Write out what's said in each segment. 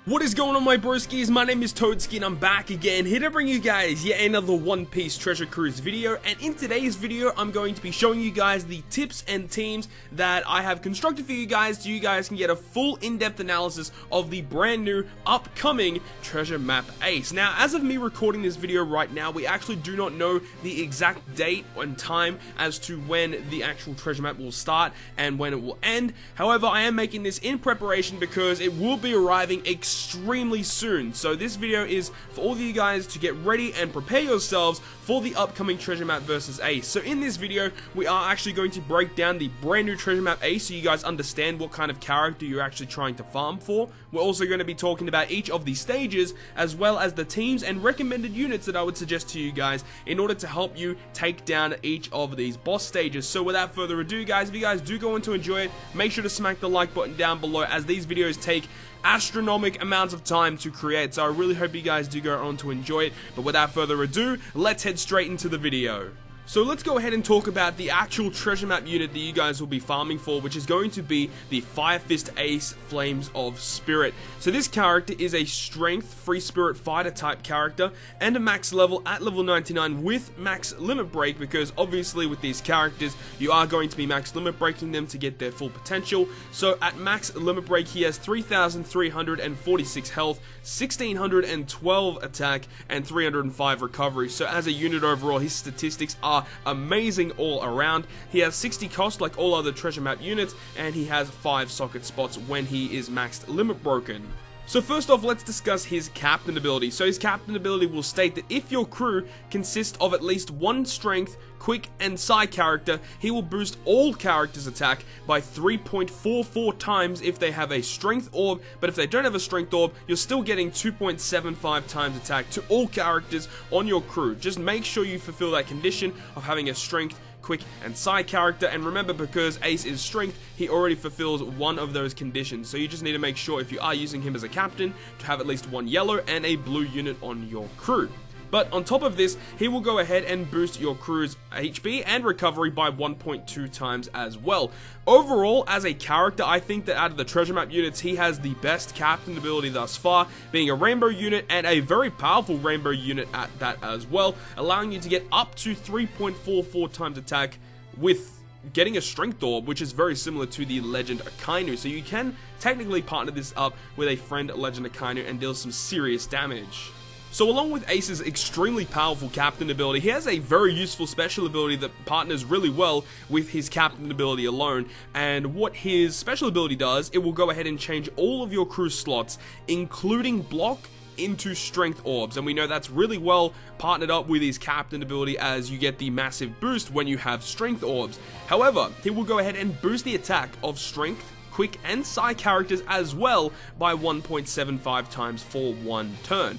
What is going on, my broskiis? My name is Toadski and I'm back again, here to bring you guys yet another One Piece Treasure Cruise video. And in today's video, I'm going to be showing you guys the tips and teams that I have constructed for you guys, so you guys can get a full in-depth analysis of the brand new upcoming treasure map Ace. Now, as of me recording this video right now, we actually do not know the exact date and time as to when the actual treasure map will start and when it will end. However, I am making this in preparation because it will be arriving extremely soon. So this video is for all of you guys to get ready and prepare yourselves for the upcoming treasure map versus Ace. So in this video, we are actually going to break down the brand new treasure map Ace so you guys understand what kind of character you're actually trying to farm for. We're also going to be talking about each of the stages as well as the teams and recommended units that I would suggest to you guys in order to help you take down each of these boss stages. So without further ado, guys, if you guys do go on to enjoy it, make sure to smack the like button down below, as these videos take astronomical amounts of time to create, so I really hope you guys do go on to enjoy it. But without further ado, let's head straight into the video. So let's go ahead and talk about the actual treasure map unit that you guys will be farming for, which is going to be the Fire Fist Ace Flames of Spirit. So this character is a strength free spirit fighter type character and a max level at level 99 with max limit break, because obviously with these characters you are going to be max limit breaking them to get their full potential. So at max limit break he has 3,346 health, 1,612 attack and 305 recovery. So as a unit overall, his statistics are amazing all around. He has 60 cost like all other treasure map units, and he has 5 socket spots when he is maxed limit broken. So first off, let's discuss his captain ability. So his captain ability will state that if your crew consists of at least one strength, quick, and psi character, he will boost all characters' attack by 3.44 times if they have a strength orb, but if they don't have a strength orb, you're still getting 2.75 times attack to all characters on your crew. Just make sure you fulfill that condition of having a strength, quick, and psi character, and remember, because Ace is strength, he already fulfills one of those conditions, so you just need to make sure, if you are using him as a captain, to have at least one yellow and a blue unit on your crew. But on top of this, he will go ahead and boost your crew's HP and recovery by 1.2 times as well. Overall, as a character, I think that out of the treasure map units, he has the best captain ability thus far, being a rainbow unit and a very powerful rainbow unit at that as well, allowing you to get up to 3.44 times attack with getting a strength orb, which is very similar to the Legend Akainu. So you can technically partner this up with a friend Legend Akainu and deal some serious damage. So along with Ace's extremely powerful captain ability, he has a very useful special ability that partners really well with his captain ability alone. And what his special ability does, it will go ahead and change all of your crew slots, including block, into strength orbs, and we know that's really well partnered up with his captain ability, as you get the massive boost when you have strength orbs. However, he will go ahead and boost the attack of strength, quick, and psi characters as well by 1.75 times for one turn.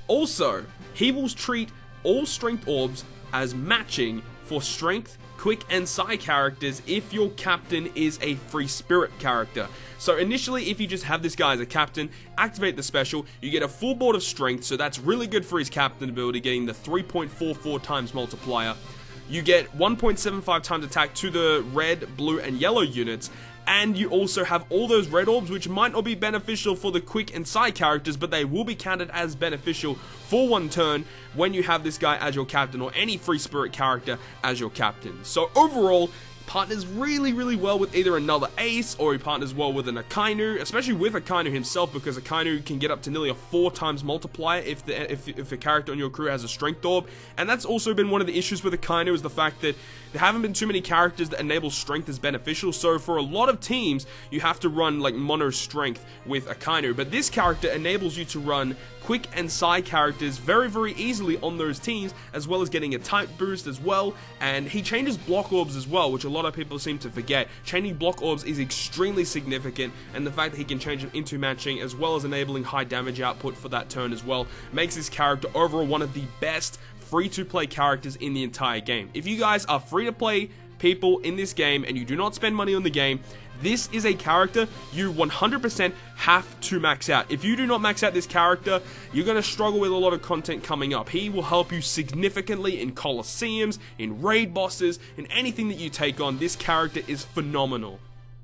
Also, he will treat all strength orbs as matching for strength, quick, and psi characters if your captain is a free spirit character. So initially, if you just have this guy as a captain, activate the special, you get a full board of strength, so that's really good for his captain ability, getting the 3.44 times multiplier. You get 1.75 times attack to the red, blue, and yellow units, and you also have all those red orbs, which might not be beneficial for the quick and psi characters, but they will be counted as beneficial for one turn when you have this guy as your captain, or any free spirit character as your captain. So overall, partners really well with either another Ace, or he partners well with an Akainu, especially with Akainu himself, because Akainu can get up to nearly a 4 times multiplier if the character on your crew has a strength orb. And that's also been one of the issues with Akainu, is the fact that there haven't been too many characters that enable strength as beneficial. So for a lot of teams, you have to run like mono strength with Akainu, but this character enables you to run quick and psi characters very easily on those teams, as well as getting a type boost as well. And he changes block orbs as well, which a lot of people seem to forget. Changing block orbs is extremely significant, and the fact that he can change them into matching, as well as enabling high damage output for that turn as well, makes this character overall one of the best free-to-play characters in the entire game. If you guys are free-to-play people in this game and you do not spend money on the game, this is a character you 100% have to max out. If you do not max out this character, you're going to struggle with a lot of content coming up. He will help you significantly in Colosseums, in raid bosses, in anything that you take on. This character is phenomenal.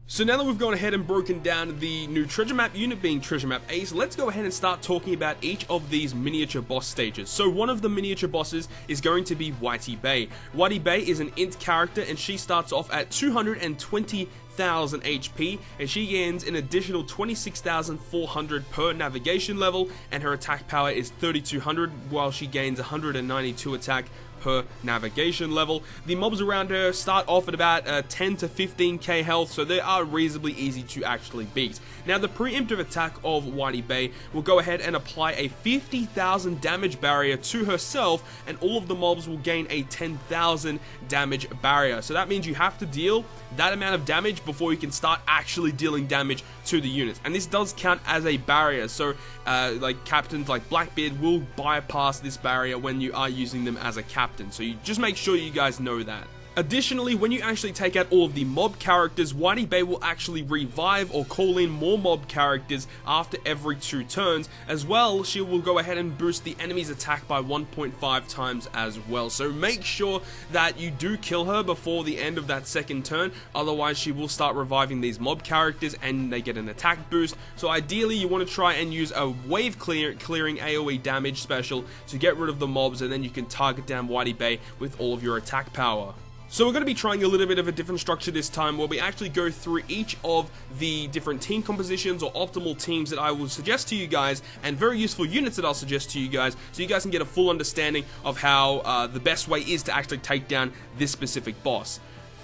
So now that we've gone ahead and broken down the new treasure map unit being treasure map Ace, let's go ahead and start talking about each of these miniature boss stages. So one of the miniature bosses is going to be Whitey Bay. Whitey Bay is an int character and she starts off at 220,000 HP and she gains an additional 26,400 per navigation level, and her attack power is 3,200 while she gains 192 attack per navigation level. The mobs around her start off at about 10 to 15k health, so they are reasonably easy to actually beat. Now the preemptive attack of Whitey Bay will go ahead and apply a 50,000 damage barrier to herself, and all of the mobs will gain a 10,000 damage barrier. So that means you have to deal that amount of damage before you can start actually dealing damage to the units, and this does count as a barrier. So like captains like Blackbeard will bypass this barrier when you are using them as a captain, so you just make sure you guys know that. Additionally, when you actually take out all of the mob characters, Whitey Bay will actually revive or call in more mob characters after every 2 turns. As well, she will go ahead and boost the enemy's attack by 1.5 times as well. So make sure that you do kill her before the end of that second turn, otherwise she will start reviving these mob characters and they get an attack boost. So ideally you want to try and use a wave clearing AoE damage special to get rid of the mobs, and then you can target down Whitey Bay with all of your attack power. So we're going to be trying a little bit of a different structure this time, where we actually go through each of the different team compositions or optimal teams that I will suggest to you guys, and very useful units that I'll suggest to you guys, so you guys can get a full understanding of how the best way is to actually take down this specific boss.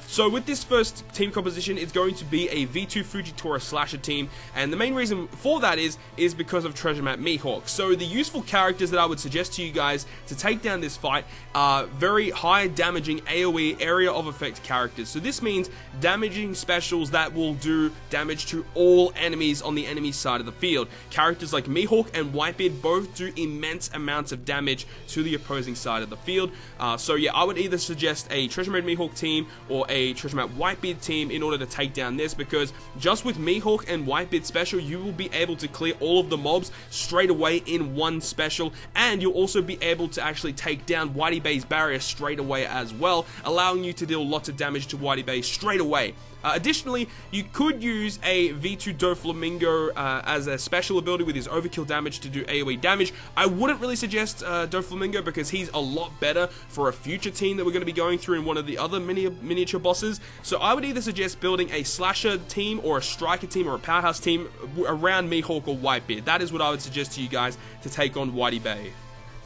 So with this first team composition, it's going to be a V2 Fujitora slasher team, and the main reason for that is because of treasure map Mihawk. So the useful characters that I would suggest to you guys to take down this fight are very high damaging AoE area of effect characters. So this means damaging specials that will do damage to all enemies on the enemy side of the field. Characters like Mihawk and Whitebeard both do immense amounts of damage to the opposing side of the field. So yeah, I would either suggest a treasure map Mihawk team or a treasure map Whitebeard team in order to take down this, because just with Mihawk and Whitebeard special, you will be able to clear all of the mobs straight away in one special, and you'll also be able to actually take down Whitey Bay's barrier straight away as well, allowing you to deal lots of damage to Whitey Bay straight away. Additionally, you could use a V2 Doflamingo as a special ability with his overkill damage to do AoE damage. I wouldn't really suggest Doflamingo because he's a lot better for a future team that we're going to be going through in one of the other miniature bosses. So I would either suggest building a slasher team or a striker team or a powerhouse team around Mihawk or Whitebeard. That is what I would suggest to you guys to take on Whitey Bay.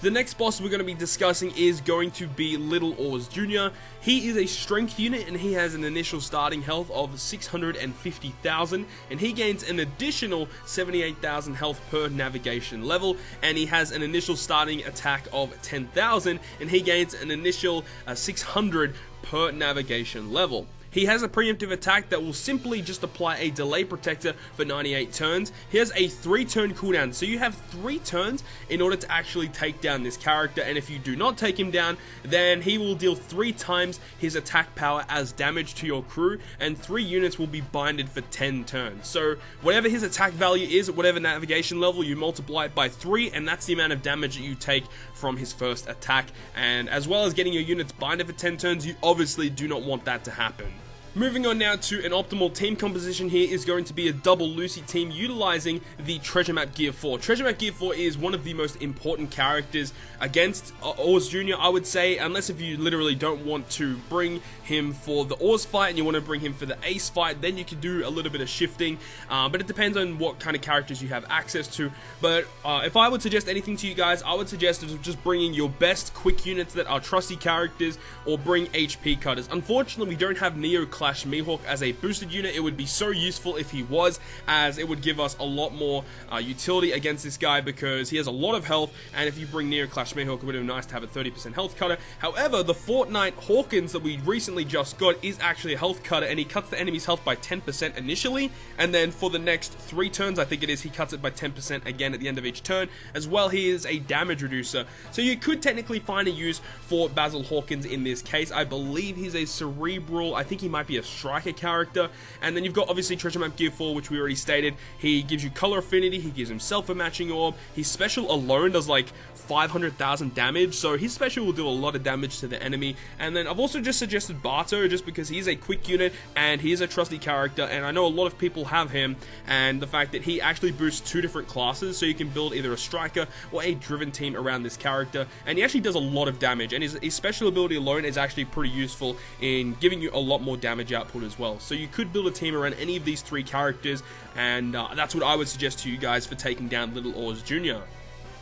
The next boss we're going to be discussing is going to be Little Oars Jr. He is a strength unit and he has an initial starting health of 650,000, and he gains an additional 78,000 health per navigation level, and he has an initial starting attack of 10,000 and he gains an initial 600 per navigation level. He has a preemptive attack that will simply just apply a delay protector for 98 turns. He has a 3-turn cooldown, so you have 3 turns in order to actually take down this character, and if you do not take him down, then he will deal 3 times his attack power as damage to your crew, and 3 units will be binded for 10 turns. So whatever his attack value is at whatever navigation level, you multiply it by 3, and that's the amount of damage that you take from his first attack. And as well as getting your units binded for 10 turns, you obviously do not want that to happen. Moving on now to an optimal team composition. Here is going to be a double Lucy team utilizing the Treasure Map Gear 4. Treasure Map Gear 4 is one of the most important characters against Oars Jr, I would say, unless if you literally don't want to bring him for the Oars fight and you want to bring him for the Ace fight, then you can do a little bit of shifting, but it depends on what kind of characters you have access to. But if I would suggest anything to you guys, I would suggest just bringing your best quick units that are trusty characters, or bring HP cutters. Unfortunately, we don't have Neo Clash Mihawk as a boosted unit. It would be so useful if he was, as it would give us a lot more utility against this guy because he has a lot of health, and if you bring Neo Clash Mihawk, it would be nice to have a 30% health cutter. However, the Fortnite Hawkins that we recently just got is actually a health cutter, and he cuts the enemy's health by 10% initially, and then for the next 3 turns, I think it is, he cuts it by 10% again at the end of each turn. As well, he is a damage reducer, so you could technically find a use for Basil Hawkins in this case. I believe he's a cerebral, I think he might be be a striker character. And then you've got obviously Treasure Map Gear 4, which we already stated. He gives you color affinity, he gives himself a matching orb. His special alone does like 500,000 damage, so his special will do a lot of damage to the enemy. And then I've also just suggested Barto, just because he's a quick unit and he is a trusty character, and I know a lot of people have him, and the fact that he actually boosts 2 different classes, so you can build either a striker or a driven team around this character, and he actually does a lot of damage, and his special ability alone is actually pretty useful in giving you a lot more damage output as well. So you could build a team around any of these 3 characters, and that's what I would suggest to you guys for taking down Little Oars Jr.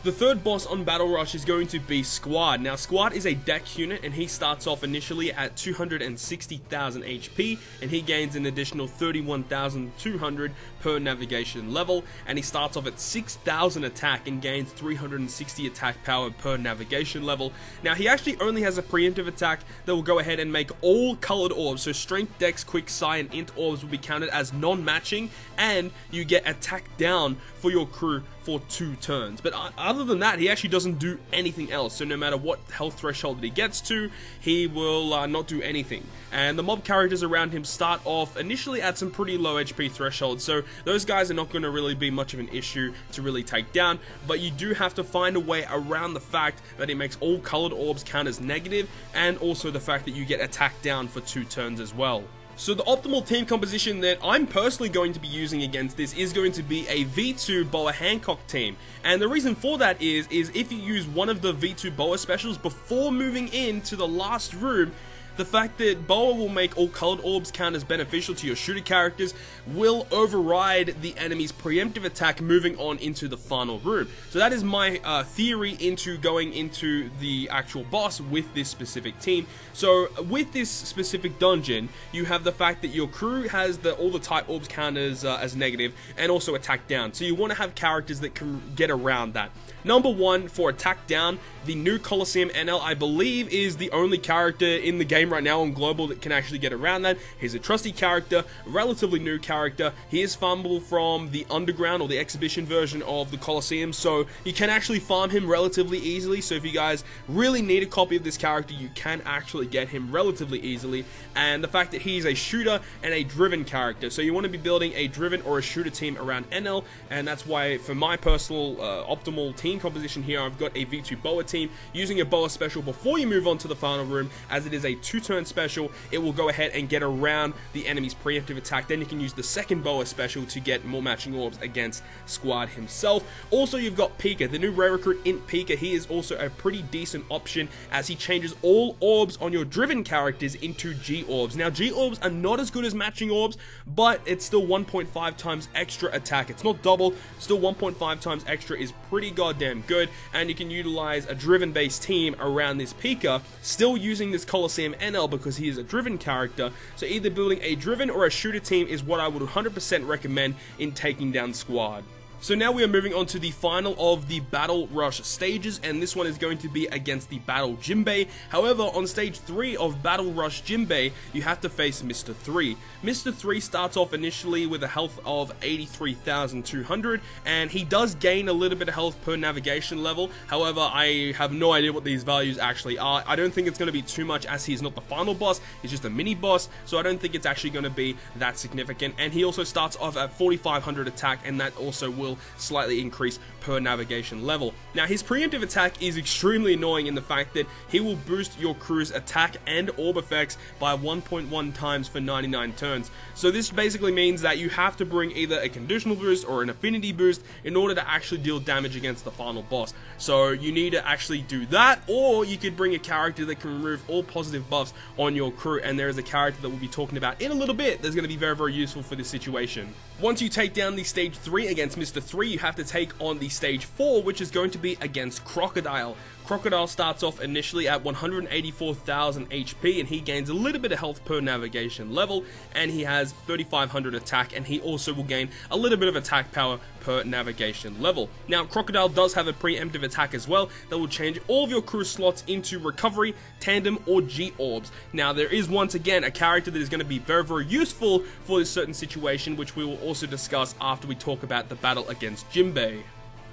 The third boss on Battle Rush is going to be Squad. Now, Squad is a deck unit, and he starts off initially at 260,000 HP, and he gains an additional 31,200 per navigation level, and he starts off at 6,000 attack and gains 360 attack power per navigation level. Now, he actually only has a preemptive attack that will go ahead and make all colored orbs, so Strength, Dex, Quick, Psi, and Int orbs will be counted as non-matching, and you get attack down for your crew for 2 turns. But other than that, he actually doesn't do anything else, so no matter what health threshold that he gets to, he will not do anything. And the mob characters around him start off initially at some pretty low HP thresholds, so those guys are not going to really be much of an issue to really take down, but you do have to find a way around the fact that he makes all colored orbs count as negative, and also the fact that you get attacked down for 2 turns as well. So the optimal team composition that I'm personally going to be using against this is going to be a V2 Boa Hancock team. And the reason for that is if you use one of the V2 Boa specials before moving into the last room, the fact that Boa will make all colored orbs count as beneficial to your shooter characters will override the enemy's preemptive attack moving on into the final room. So that is my theory into going into the actual boss with this specific team. So with this specific dungeon, you have the fact that your crew has all the type orbs count as negative, and also attack down. So you want to have characters that can get around that. Number 1 for attack down, the new Coliseum NL, I believe, is the only character in the game right now on Global that can actually get around that. He's a trusty character, relatively new character. He is farmable from the Underground or the Exhibition version of the Coliseum, so you can actually farm him relatively easily. So if you guys really need a copy of this character, you can actually get him relatively easily. And the fact that he's a shooter and a driven character, so you want to be building a driven or a shooter team around NL, and that's why for my personal optimal team composition here, I've got a V2 Boa team using a Boa special before you move on to the final room. As it is a 2-turn special, it will go ahead and get around the enemy's preemptive attack. Then you can use the second Boa special to get more matching orbs against Squad himself. Also, you've got Pika, the new rare recruit Int Pika. He is also a pretty decent option as he changes all orbs on your driven characters into G orbs. Now, G orbs are not as good as matching orbs, but it's still 1.5 times extra attack. It's not double, still 1.5 times extra is pretty goddamn good, and you can utilize a driven based team around this Pika, still using this Coliseum NL because he is a driven character. So either building a driven or a shooter team is what I would 100% recommend in taking down Squad. So now we are moving on to the final of the Battle Rush stages, and this one is going to be against the Battle Jinbe. However, on stage 3 of Battle Rush Jinbe, you have to face Mr. 3. Mr. 3 starts off initially with a health of 83,200, and he does gain a little bit of health per navigation level. However, I have no idea what these values actually are. I don't think it's going to be too much, as he's not the final boss, he's just a mini boss, so I don't think it's actually going to be that significant. And he also starts off at 4,500 attack, and that also will slightly increase per navigation level. Now, his preemptive attack is extremely annoying in the fact that he will boost your crew's attack and orb effects by 1.1 times for 99 turns. So this basically means that you have to bring either a conditional boost or an affinity boost in order to actually deal damage against the final boss. So you need to actually do that, or you could bring a character that can remove all positive buffs on your crew, and there is a character that we'll be talking about in a little bit that's going to be very, very useful for this situation. Once you take down the stage 3 against Mr. 3, you have to take on the stage 4, which is going to be against Crocodile. Crocodile starts off initially at 184,000 HP, and he gains a little bit of health per navigation level, and he has 3,500 attack, and he also will gain a little bit of attack power per navigation level. Now, Crocodile does have a preemptive attack as well that will change all of your crew slots into Recovery, Tandem, or G Orbs. Now, there is once again a character that is going to be very, very useful for this certain situation, which we will also discuss after we talk about the battle against Jinbe.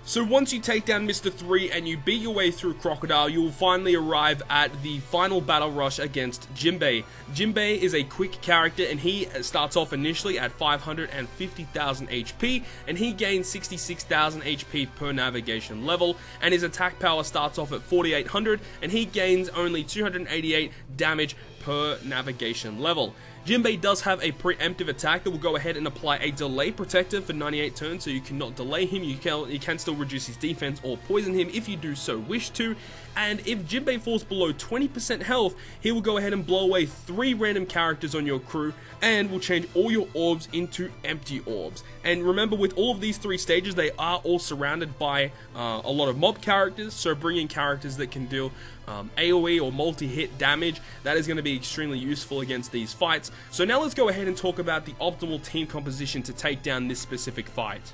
So once you take down Mr. 3 and you beat your way through Crocodile, you will finally arrive at the final battle rush against Jinbe. Jinbe is a quick character and he starts off initially at 550,000 HP and he gains 66,000 HP per navigation level, and his attack power starts off at 4,800 and he gains only 288 damage per navigation level. Jinbe does have a preemptive attack that will go ahead and apply a delay protector for 98 turns, so you cannot delay him. You can still reduce his defense or poison him if you do so wish to. And if Jinbe falls below 20% health, he will go ahead and blow away 3 random characters on your crew and will change all your orbs into empty orbs. And remember, with all of these 3 stages, they are all surrounded by a lot of mob characters, so bringing characters that can deal AoE or multi-hit damage, that is going to be extremely useful against these fights. So now let's go ahead and talk about the optimal team composition to take down this specific fight.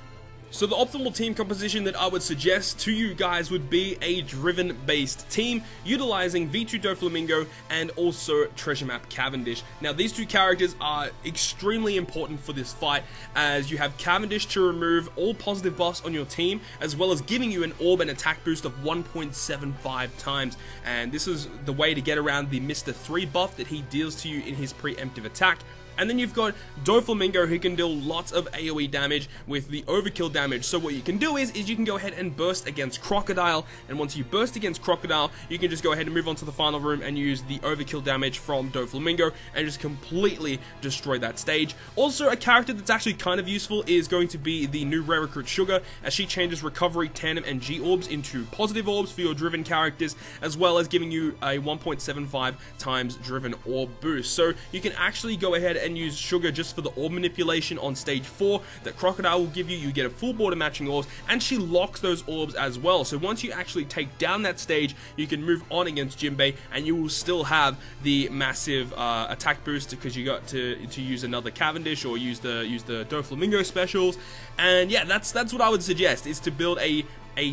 So the optimal team composition that I would suggest to you guys would be a driven based team utilizing V2 Doflamingo and also Treasure Map Cavendish. Now these 2 characters are extremely important for this fight, as you have Cavendish to remove all positive buffs on your team, as well as giving you an orb and attack boost of 1.75 times, and this is the way to get around the Mr. 3 buff that he deals to you in his preemptive attack. And then you've got Doflamingo, who can deal lots of AoE damage with the overkill damage. So what you can do is you can go ahead and burst against Crocodile, and once you burst against Crocodile, you can just go ahead and move on to the final room and use the overkill damage from Doflamingo and just completely destroy that stage. Also, a character that's actually kind of useful is going to be the new rare recruit Sugar, as she changes recovery, tandem, and G orbs into positive orbs for your driven characters, as well as giving you a 1.75 times driven orb boost. So you can actually go ahead and use Sugar just for the orb manipulation on stage 4 that Crocodile will give you. You get a full board of matching orbs, and she locks those orbs as well. So once you actually take down that stage, you can move on against Jinbe, and you will still have the massive attack boost because you got to use another Cavendish or use the Doflamingo specials. And yeah, that's what I would suggest, is to build a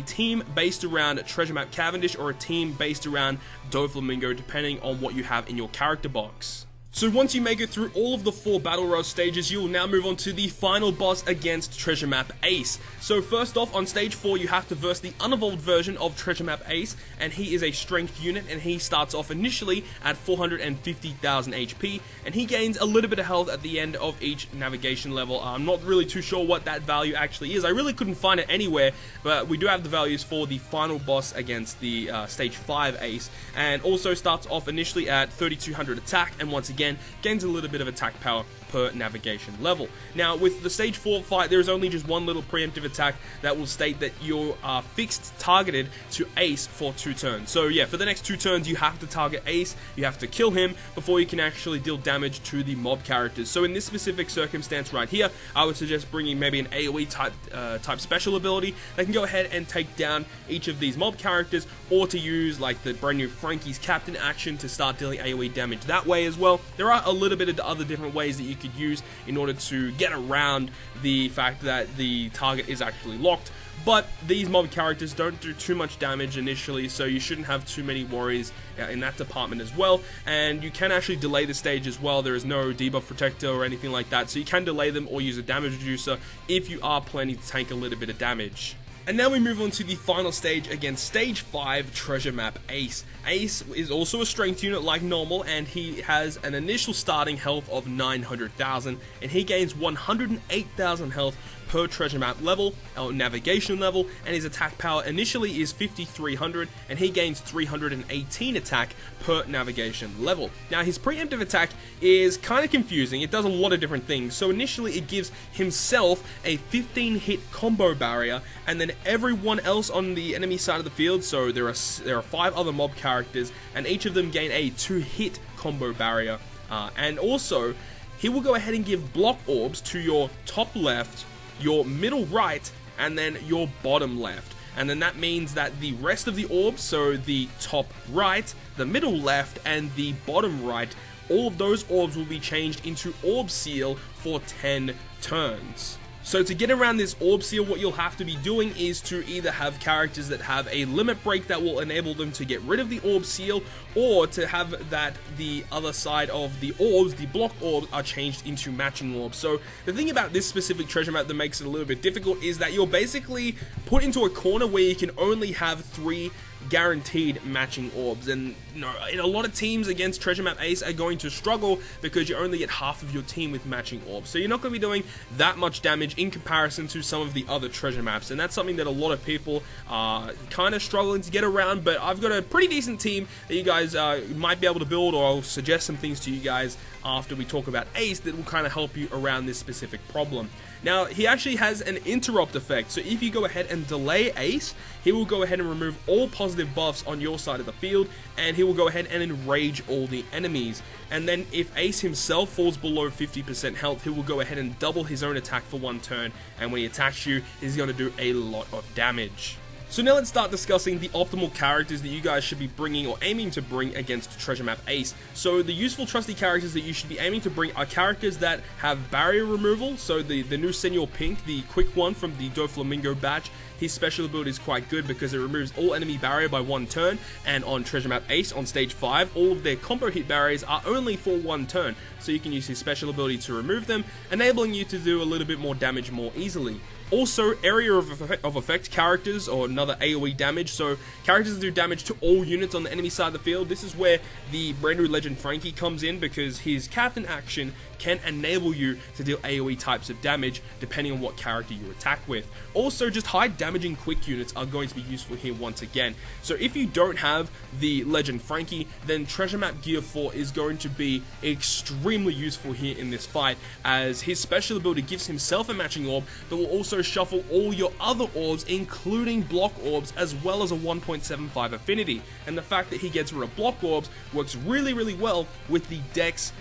team based around Treasure Map Cavendish or a team based around Doflamingo, depending on what you have in your character box. So once you make it through all of the 4 Battle Rush stages, you will now move on to the final boss against Treasure Map Ace. So first off, on stage 4, you have to verse the unevolved version of Treasure Map Ace, and he is a strength unit, and he starts off initially at 450,000 HP, and he gains a little bit of health at the end of each navigation level. I'm not really too sure what that value actually is. I really couldn't find it anywhere, but we do have the values for the final boss against the stage 5 Ace, and also starts off initially at 3,200 attack, and once again gains a little bit of attack power per navigation level. Now with the stage 4 fight, there is only just one little preemptive attack that will state that you are fixed targeted to Ace for 2 turns. So yeah, for the next 2 turns you have to target Ace, you have to kill him before you can actually deal damage to the mob characters. So in this specific circumstance right here, I would suggest bringing maybe an AoE type special ability that can go ahead and take down each of these mob characters, or to use like the brand new Frankie's Captain action to start dealing AoE damage that way as well. There are a little bit of other different ways that you could use in order to get around the fact that the target is actually locked, but these mob characters don't do too much damage initially, so you shouldn't have too many worries in that department as well. And you can actually delay the stage as well. There is no debuff protector or anything like that, so you can delay them or use a damage reducer if you are planning to tank a little bit of damage. And now we move on to the final stage against stage 5 Treasure Map Ace. Ace is also a strength unit like normal, and he has an initial starting health of 900,000, and he gains 108,000 health per treasure map level, or navigation level, and his attack power initially is 5,300, and he gains 318 attack per navigation level. Now his preemptive attack is kind of confusing. It does a lot of different things. So initially it gives himself a 15 hit combo barrier, and then everyone else on the enemy side of the field, so there are 5 other mob characters, and each of them gain a 2 hit combo barrier. And also he will go ahead and give block orbs to your top left, your middle right, and then your bottom left. And then that means that the rest of the orbs, so the top right, the middle left, and the bottom right, all of those orbs will be changed into Orb Seal for 10 turns. So to get around this orb seal, what you'll have to be doing is to either have characters that have a limit break that will enable them to get rid of the orb seal, or to have that the other side of the orbs, the block orbs, are changed into matching orbs. So the thing about this specific treasure map that makes it a little bit difficult is that you're basically put into a corner where you can only have 3 guaranteed matching orbs, and you know, in a lot of teams against treasure map ace are going to struggle because you only get half of your team with matching orbs, so you're not going to be doing that much damage in comparison to some of the other treasure maps, and that's something that a lot of people are kind of struggling to get around. But I've got a pretty decent team that you guys might be able to build, or I'll suggest some things to you guys after we talk about ace that will kind of help you around this specific problem. Now, he actually has an interrupt effect, so if you go ahead and delay ace, he will go ahead and remove all positive buffs on your side of the field, and he will go ahead and enrage all the enemies. And then if ace himself falls below 50% health, he will go ahead and double his own attack for 1 turn, and when he attacks you, he's going to do a lot of damage. So now let's start discussing the optimal characters that you guys should be bringing or aiming to bring against treasure map ace. So the useful trusty characters that you should be aiming to bring are characters that have barrier removal. So the new Senor Pink, the quick one from the Doflamingo batch, his special ability is quite good because it removes all enemy barrier by 1 turn, and on treasure map ace on stage 5, all of their combo hit barriers are only for 1 turn, so you can use his special ability to remove them, enabling you to do a little bit more damage more easily. Also, area of effect characters, or another AoE damage, so characters that do damage to all units on the enemy side of the field. This is where the brand new legend Frankie comes in, because his captain action can enable you to deal AoE types of damage depending on what character you attack with. Also, just high damaging quick units are going to be useful here once again. So if you don't have the legend Frankie, then treasure map gear 4 is going to be extremely useful here in this fight, as his special ability gives himself a matching orb, but will also shuffle all your other orbs, including block orbs, as well as a 1.75 affinity. And the fact that he gets rid of block orbs works really well with the Dex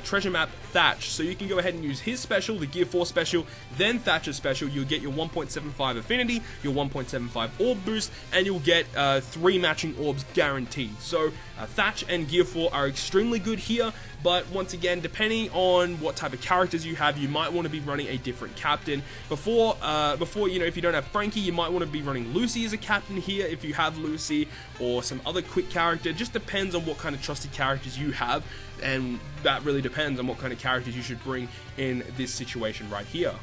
treasure map Thatch. So you can go ahead and use his special, the Gear 4 special, then Thatcher's special. You'll get your 1.75 affinity, your 1.75 orb boost, and you'll get 3 matching orbs guaranteed. So Thatch and Gear 4 are extremely good here, but once again, depending on what type of characters you have, you might want to be running a different captain. Before you know, if you don't have Frankie, you might want to be running Lucy as a captain here if you have Lucy, or some other quick character. It just depends on what kind of trusted characters you have, and that really depends on what kind of characters you should bring in this situation right here.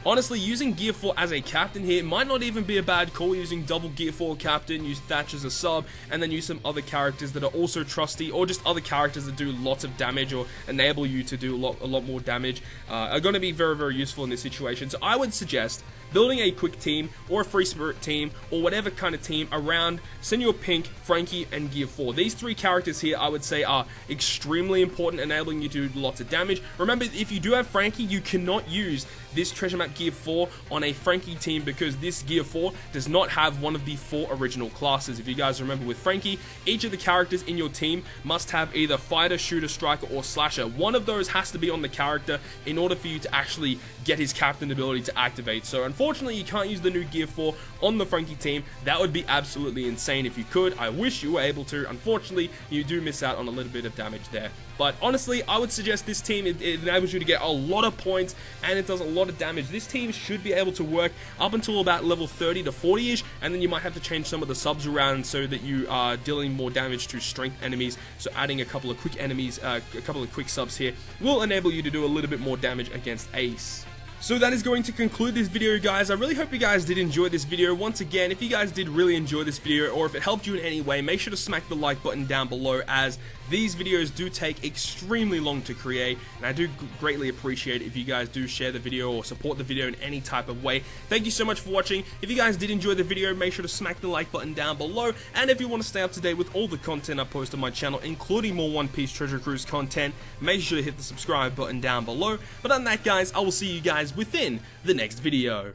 Honestly, using Gear 4 as a captain here might not even be a bad call. Using double Gear 4 captain, use Thatch as a sub, and then use some other characters that are also trusty, or just other characters that do lots of damage or enable you to do a lot more damage, are going to be very useful in this situation. So I would suggest building a quick team, or a free spirit team, or whatever kind of team around Senor Pink, Frankie, and Gear 4. These 3 characters here, I would say, are extremely important, enabling you to do lots of damage. Remember, if you do have Frankie, you cannot use this treasure map Gear 4 on a Frankie team, because this Gear 4 does not have one of the 4 original classes. If you guys remember with Frankie, each of the characters in your team must have either fighter, shooter, striker, or slasher. One of those has to be on the character in order for you to actually get his captain ability to activate. So unfortunately, you can't use the new Gear 4 on the Frankie team. That would be absolutely insane if you could. I wish you were able to. Unfortunately, you do miss out on a little bit of damage there. But honestly, I would suggest this team. It enables you to get a lot of points, and it does a lot of damage. This team should be able to work up until about level 30 to 40-ish, and then you might have to change some of the subs around so that you are dealing more damage to strength enemies. So adding a couple of quick enemies, a couple of quick subs here will enable you to do a little bit more damage against ace. So that is going to conclude this video, guys. I really hope you guys did enjoy this video. Once again, if you guys did really enjoy this video, or if it helped you in any way, make sure to smack the like button down below, as these videos do take extremely long to create, and I do greatly appreciate it if you guys do share the video or support the video in any type of way. Thank you so much for watching. If you guys did enjoy the video, make sure to smack the like button down below, and if you want to stay up to date with all the content I post on my channel, including more One Piece Treasure Cruise content, make sure to hit the subscribe button down below. But other than that, guys, I will see you guys within the next video.